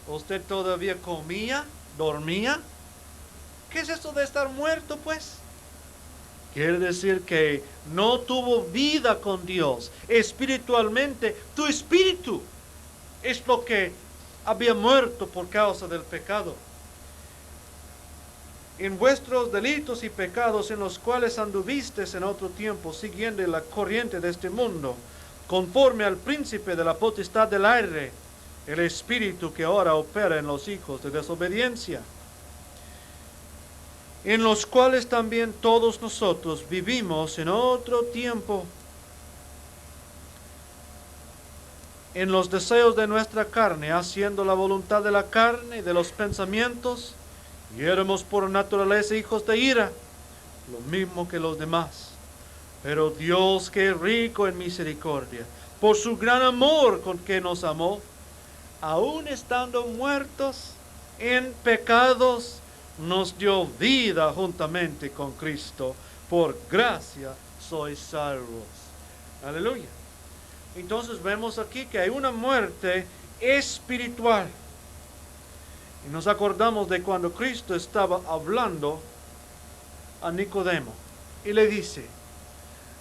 usted todavía comía, dormía. ¿Qué es eso de estar muerto, pues? Quiere decir que no tuvo vida con Dios. Espiritualmente, tu espíritu es lo que había muerto por causa del pecado. En vuestros delitos y pecados en los cuales anduvisteis en otro tiempo, siguiendo la corriente de este mundo, conforme al príncipe de la potestad del aire, el espíritu que ahora opera en los hijos de desobediencia, en los cuales también todos nosotros vivimos en otro tiempo, en los deseos de nuestra carne, haciendo la voluntad de la carne y de los pensamientos, y éramos por naturaleza hijos de ira, lo mismo que los demás. Pero Dios, que es rico en misericordia, por su gran amor con que nos amó, aun estando muertos en pecados, nos dio vida juntamente con Cristo. Por gracia sois salvos. Aleluya. Entonces vemos aquí que hay una muerte espiritual. Y nos acordamos de cuando Cristo estaba hablando a Nicodemo. Y le dice,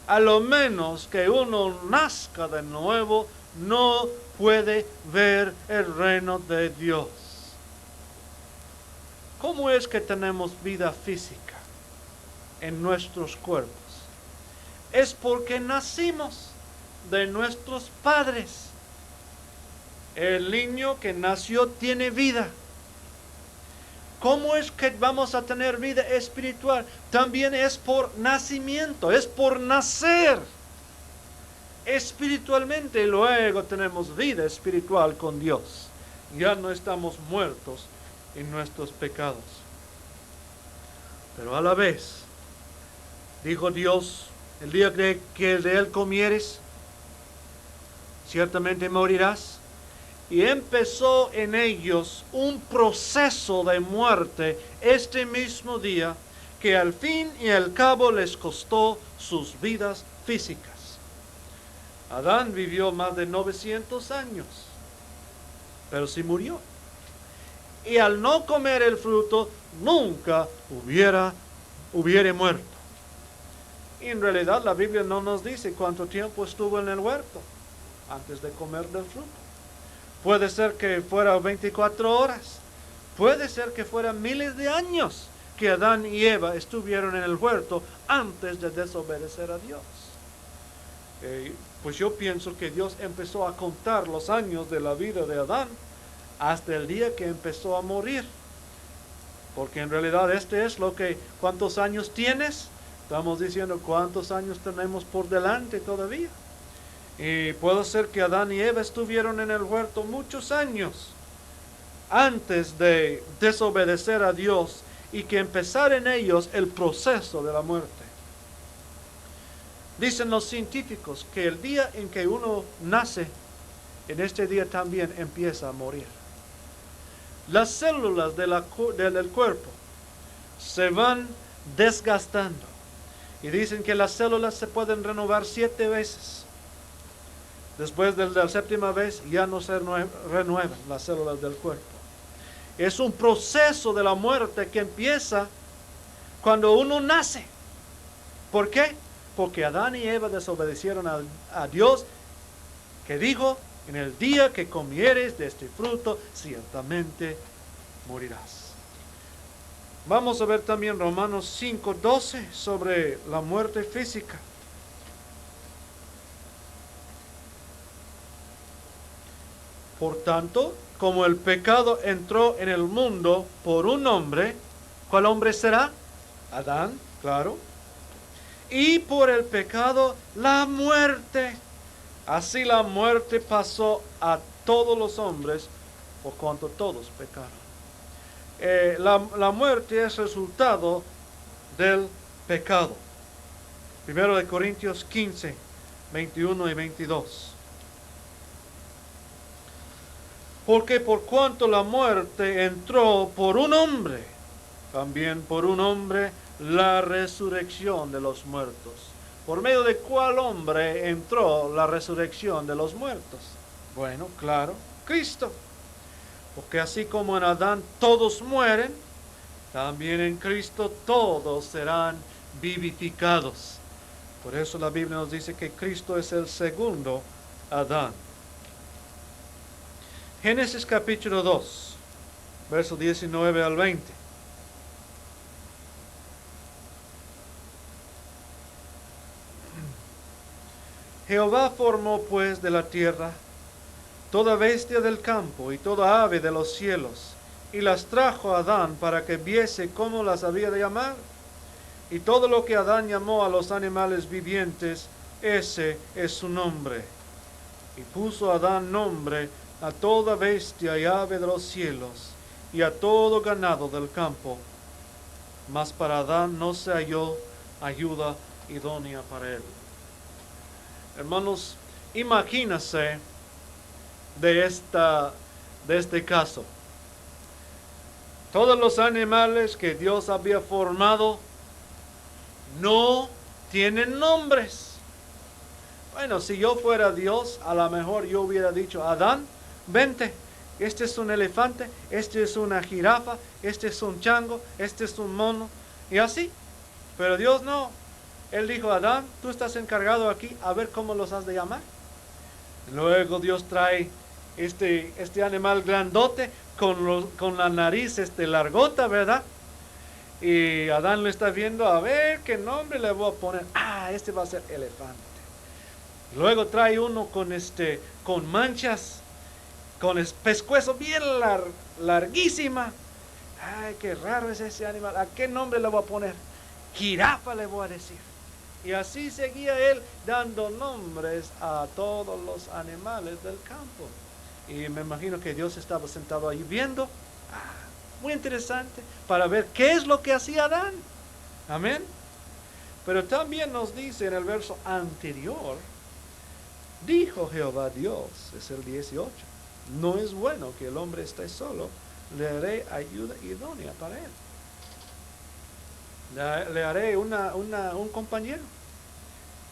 a lo menos que uno nazca de nuevo, no puede ver el reino de Dios. ¿Cómo es que tenemos vida física en nuestros cuerpos? Es porque nacimos de nuestros padres. El niño que nació tiene vida. ¿Cómo es que vamos a tener vida espiritual? También es por nacimiento, es por nacer espiritualmente. Luego tenemos vida espiritual con Dios. Ya no estamos muertos en nuestros pecados. Pero a la vez, dijo Dios, el día que de él comieres, ciertamente morirás. Y empezó en ellos un proceso de muerte este mismo día, que al fin y al cabo les costó sus vidas físicas. Adán vivió más de 900 años, pero sí murió. Y al no comer el fruto, nunca hubiera muerto. Y en realidad la Biblia no nos dice cuánto tiempo estuvo en el huerto antes de comer del fruto. Puede ser que fuera 24 horas. Puede ser que fueran miles de años que Adán y Eva estuvieron en el huerto antes de desobedecer a Dios. Pues yo pienso que Dios empezó a contar los años de la vida de Adán hasta el día que empezó a morir. Porque en realidad ¿cuántos años tienes? Estamos diciendo cuántos años tenemos por delante todavía. Y puede ser que Adán y Eva estuvieron en el huerto muchos años antes de desobedecer a Dios y que empezara en ellos el proceso de la muerte. Dicen los científicos que el día en que uno nace, en este día también empieza a morir. Las células del cuerpo se van desgastando. Y dicen que las células se pueden renovar 7 veces. Después de la 7ª vez ya no se renuevan las células del cuerpo. Es un proceso de la muerte que empieza cuando uno nace. ¿Por qué? Porque Adán y Eva desobedecieron a Dios, que dijo, en el día que comieres de este fruto, ciertamente morirás. Vamos a ver también Romanos 5:12 sobre la muerte física. Por tanto, como el pecado entró en el mundo por un hombre, ¿cuál hombre será? Adán, claro. Y por el pecado, la muerte. Así la muerte pasó a todos los hombres, por cuanto todos pecaron. La muerte es resultado del pecado. Primero de Corintios 15, 21 y 22. Porque por cuanto la muerte entró por un hombre, también por un hombre la resurrección de los muertos. ¿Por medio de cuál hombre entró la resurrección de los muertos? Bueno, claro, Cristo. Porque así como en Adán todos mueren, también en Cristo todos serán vivificados. Por eso la Biblia nos dice que Cristo es el segundo Adán. Génesis capítulo 2, versos 19 al 20. Jehová formó pues de la tierra toda bestia del campo y toda ave de los cielos, y las trajo a Adán para que viese cómo las había de llamar. Y todo lo que Adán llamó a los animales vivientes, ese es su nombre. Y puso Adán nombre a toda bestia y ave de los cielos, y a todo ganado del campo. Mas para Adán no se halló ayuda idónea para él. Hermanos, imagínense de este caso. Todos los animales que Dios había formado no tienen nombres. Bueno, si yo fuera Dios, a lo mejor yo hubiera dicho: Adán, vente, este es un elefante, este es una jirafa, este es un chango, este es un mono, y así. Pero Dios no. Él dijo: Adán, tú estás encargado aquí, a ver cómo los has de llamar. Luego Dios trae este animal grandote con la nariz largota, ¿verdad? Y Adán lo está viendo, a ver qué nombre le voy a poner. Este va a ser elefante. Luego trae uno con manchas, con el pescuezo bien larguísima. Ay, qué raro es ese animal. ¿A qué nombre le voy a poner? Jirafa le voy a decir. Y así seguía él dando nombres a todos los animales del campo. Y me imagino que Dios estaba sentado ahí viendo. Muy interesante, para ver qué es lo que hacía Adán. Amén. Pero también nos dice en el verso anterior: dijo Jehová Dios, es el 18, no es bueno que el hombre esté solo, le haré ayuda idónea para él. Le haré un compañero.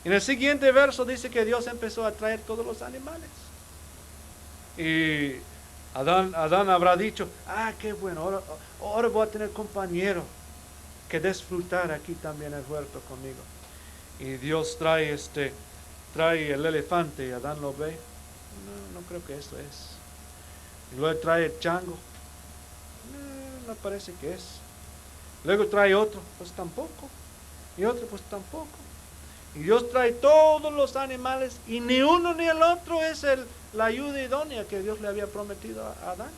En el siguiente verso dice que Dios empezó a traer todos los animales. Y Adán habrá dicho: qué bueno, ahora voy a tener compañero que disfrutar aquí también el huerto conmigo. Y Dios trae el elefante y Adán lo ve. No creo que eso es. Y luego trae el chango. No parece que es. Luego trae otro, pues tampoco. Y otro, pues tampoco. Y Dios trae todos los animales y ni uno ni el otro es la ayuda idónea que Dios le había prometido a Adán.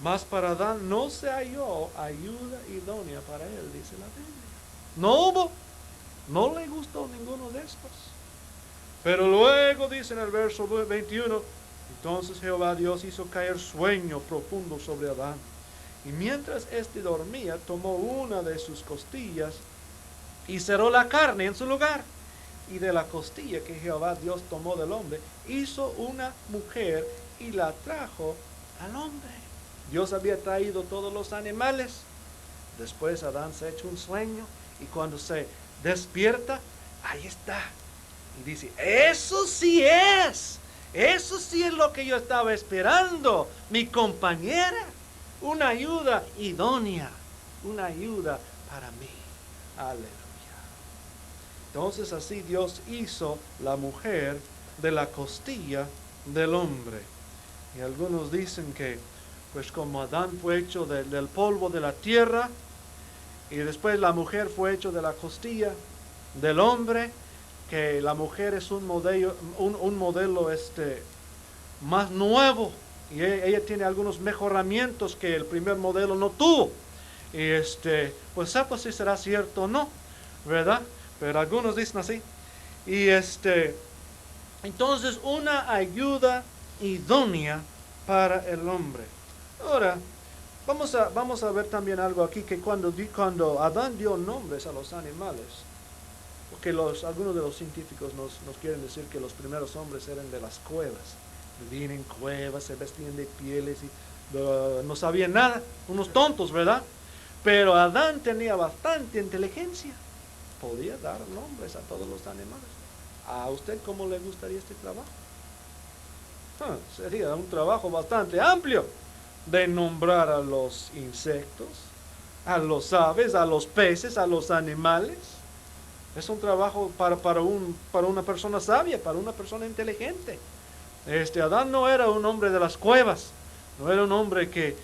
Mas para Adán no se halló ayuda idónea para él, dice la Biblia. No hubo, no le gustó ninguno de estos. Pero luego dice en el verso 21, entonces Jehová Dios hizo caer sueño profundo sobre Adán. Y mientras éste dormía, tomó una de sus costillas y cerró la carne en su lugar. Y de la costilla que Jehová Dios tomó del hombre, hizo una mujer y la trajo al hombre. Dios había traído todos los animales. Después Adán se echa un sueño y cuando se despierta, ahí está. Y dice: eso sí es lo que yo estaba esperando, mi compañera. Una ayuda idónea, una ayuda para mí. Aleluya. Entonces así Dios hizo la mujer de la costilla del hombre. Y algunos dicen que, pues como Adán fue hecho del polvo de la tierra, y después la mujer fue hecho de la costilla del hombre, que la mujer es un modelo más nuevo, y ella tiene algunos mejoramientos que el primer modelo no tuvo. Y pues sepa si será cierto o no, ¿verdad? Pero algunos dicen así. Y entonces una ayuda idónea para el hombre. Ahora, vamos a ver también algo aquí, que cuando Adán dio nombres a los animales, porque algunos de los científicos nos quieren decir que los primeros hombres eran de las cuevas. Vivían en cuevas, se vestían de pieles y no sabían nada, unos tontos, ¿verdad? Pero Adán tenía bastante inteligencia, podía dar nombres a todos los animales. ¿A usted cómo le gustaría este trabajo? Sería un trabajo bastante amplio de nombrar a los insectos, a los aves, a los peces, a los animales. Es un trabajo para una persona sabia, para una persona inteligente. Adán no era un hombre de las cuevas, no era un hombre que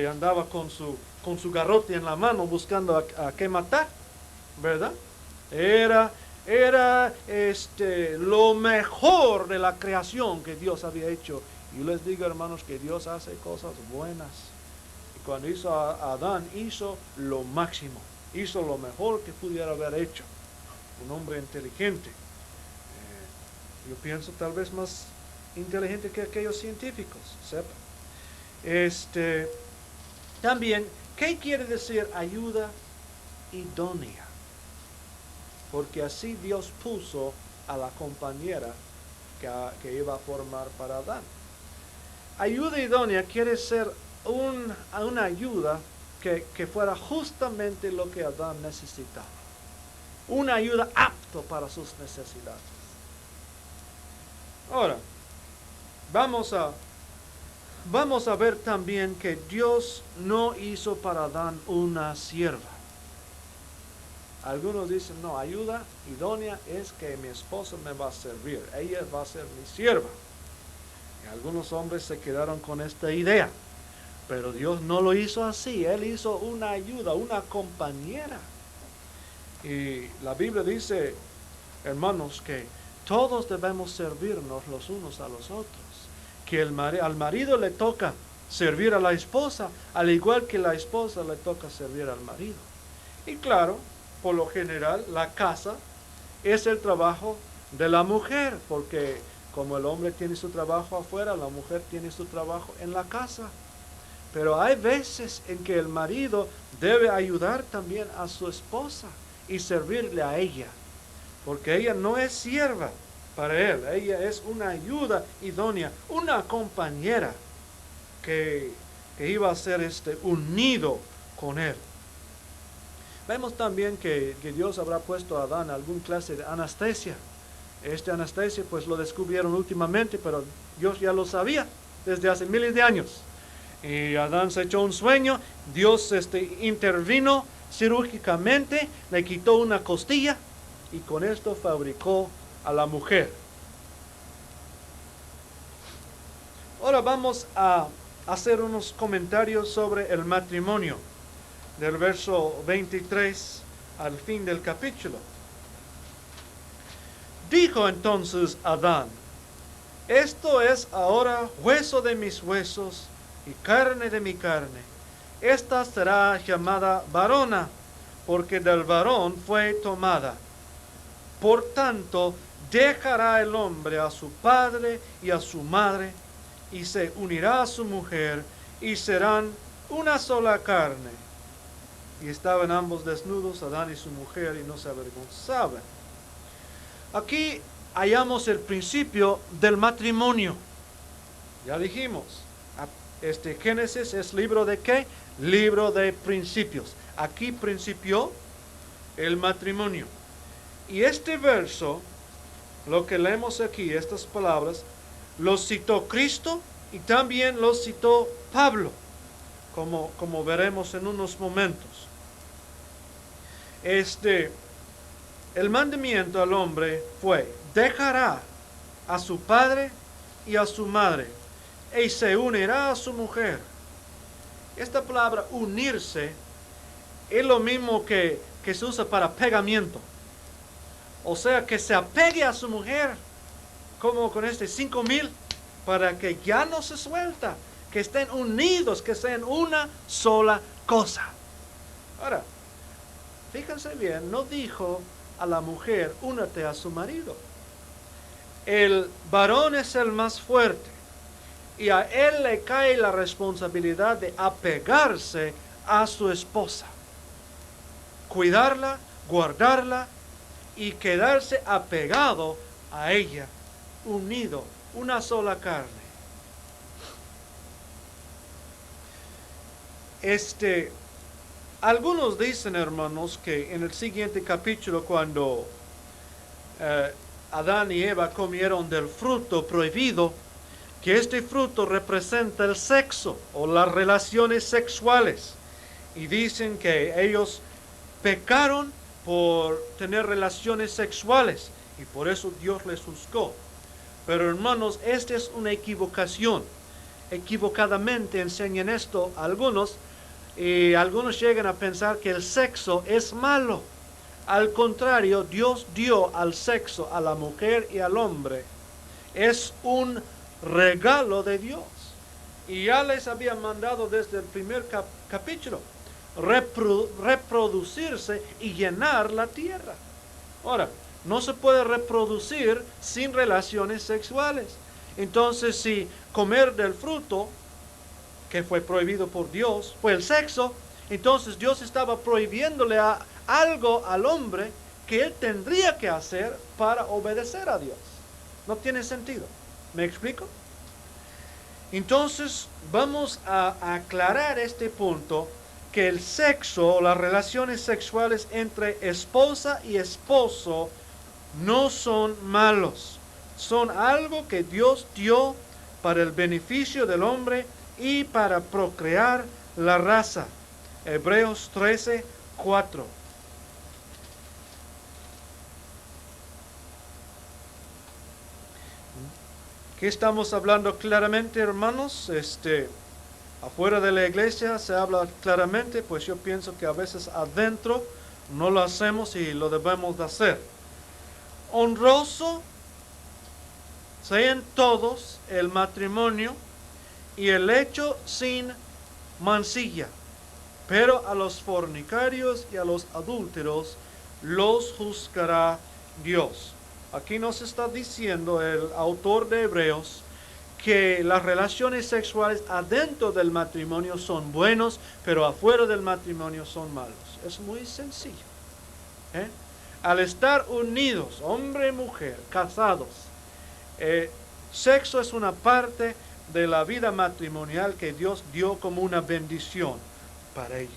andaba con su garrote en la mano buscando a qué matar, ¿verdad? Era lo mejor de la creación que Dios había hecho. Yo les digo, hermanos, que Dios hace cosas buenas. Y cuando hizo a Adán, hizo lo máximo, hizo lo mejor que pudiera haber hecho. Un hombre inteligente. Yo pienso tal vez más inteligente que aquellos científicos, sepa. También, ¿qué quiere decir ayuda idónea? Porque así Dios puso a la compañera que iba a formar para Adán. Ayuda idónea quiere ser una ayuda que fuera justamente lo que Adán necesitaba. Una ayuda apta para sus necesidades. Ahora, vamos a ver también que Dios no hizo para Adán una sierva. Algunos dicen, no, ayuda idónea es que mi esposa me va a servir, ella va a ser mi sierva. Y algunos hombres se quedaron con esta idea, pero Dios no lo hizo así, Él hizo una ayuda, una compañera. Y la Biblia dice, hermanos, que todos debemos servirnos los unos a los otros, que al marido le toca servir a la esposa, al igual que la esposa le toca servir al marido. Y claro, por lo general, la casa es el trabajo de la mujer, porque como el hombre tiene su trabajo afuera, la mujer tiene su trabajo en la casa. Pero hay veces en que el marido debe ayudar también a su esposa y servirle a ella, porque ella no es sierva para él, ella es una ayuda idónea, una compañera que iba a ser unido con él. Vemos también que Dios habrá puesto a Adán algún clase de anestesia. Anestesia pues lo descubrieron últimamente, pero Dios ya lo sabía desde hace miles de años. Y Adán se echó un sueño, Dios intervino quirúrgicamente, le quitó una costilla y con esto fabricó a la mujer. Ahora vamos a hacer unos comentarios sobre el matrimonio, del verso 23 al fin del capítulo. Dijo entonces Adán, esto es ahora hueso de mis huesos y carne de mi carne. Esta será llamada varona, porque del varón fue tomada. Por tanto, dejará el hombre a su padre y a su madre, y se unirá a su mujer, y serán una sola carne. Y estaban ambos desnudos, Adán y su mujer, y no se avergonzaban. Aquí hallamos el principio del matrimonio. Ya dijimos, Génesis es libro de ¿qué? Libro de principios. Aquí principió el matrimonio. Y este verso, lo que leemos aquí, estas palabras, los citó Cristo y también los citó Pablo, como veremos en unos momentos. El mandamiento al hombre fue, dejará a su padre y a su madre, y se unirá a su mujer. Esta palabra unirse es lo mismo que se usa para pegamiento. O sea, que se apegue a su mujer, como con 5,000, para que ya no se suelta, que estén unidos, que sean una sola cosa. Ahora, fíjense bien, no dijo a la mujer, únete a su marido. El varón es el más fuerte y a él le cae la responsabilidad de apegarse a su esposa, cuidarla, guardarla y quedarse apegado a ella, unido, una sola carne. Algunos dicen, hermanos, que en el siguiente capítulo, cuando Adán y Eva comieron del fruto prohibido, que este fruto representa el sexo o las relaciones sexuales. Y dicen que ellos pecaron por tener relaciones sexuales y por eso Dios les juzgó. Pero hermanos, esta es una equivocación. Equivocadamente enseñan esto a algunos, y algunos llegan a pensar que el sexo es malo. Al contrario, Dios dio al sexo, a la mujer y al hombre. Es un regalo de Dios. Y ya les había mandado desde el primer capítulo reproducirse y llenar la tierra. Ahora, no se puede reproducir sin relaciones sexuales. Entonces, si comer del fruto que fue prohibido por Dios fue el sexo, entonces Dios estaba prohibiéndole algo al hombre que él tendría que hacer para obedecer a Dios. No tiene sentido. ¿Me explico? Entonces vamos a aclarar este punto, que el sexo o las relaciones sexuales entre esposa y esposo no son malos. Son algo que Dios dio para el beneficio del hombre y para procrear la raza. Hebreos 13, 4. ¿Qué estamos hablando claramente, hermanos? Afuera de la iglesia se habla claramente, pues yo pienso que a veces adentro no lo hacemos y lo debemos de hacer. Honroso sean todos el matrimonio y el hecho sin mancilla, pero a los fornicarios y a los adúlteros los juzgará Dios. Aquí nos está diciendo el autor de Hebreos que las relaciones sexuales adentro del matrimonio son buenos, pero afuera del matrimonio son malos. Es muy sencillo. Al estar unidos, hombre y mujer, casados, sexo es una parte de la vida matrimonial que Dios dio como una bendición para ellos.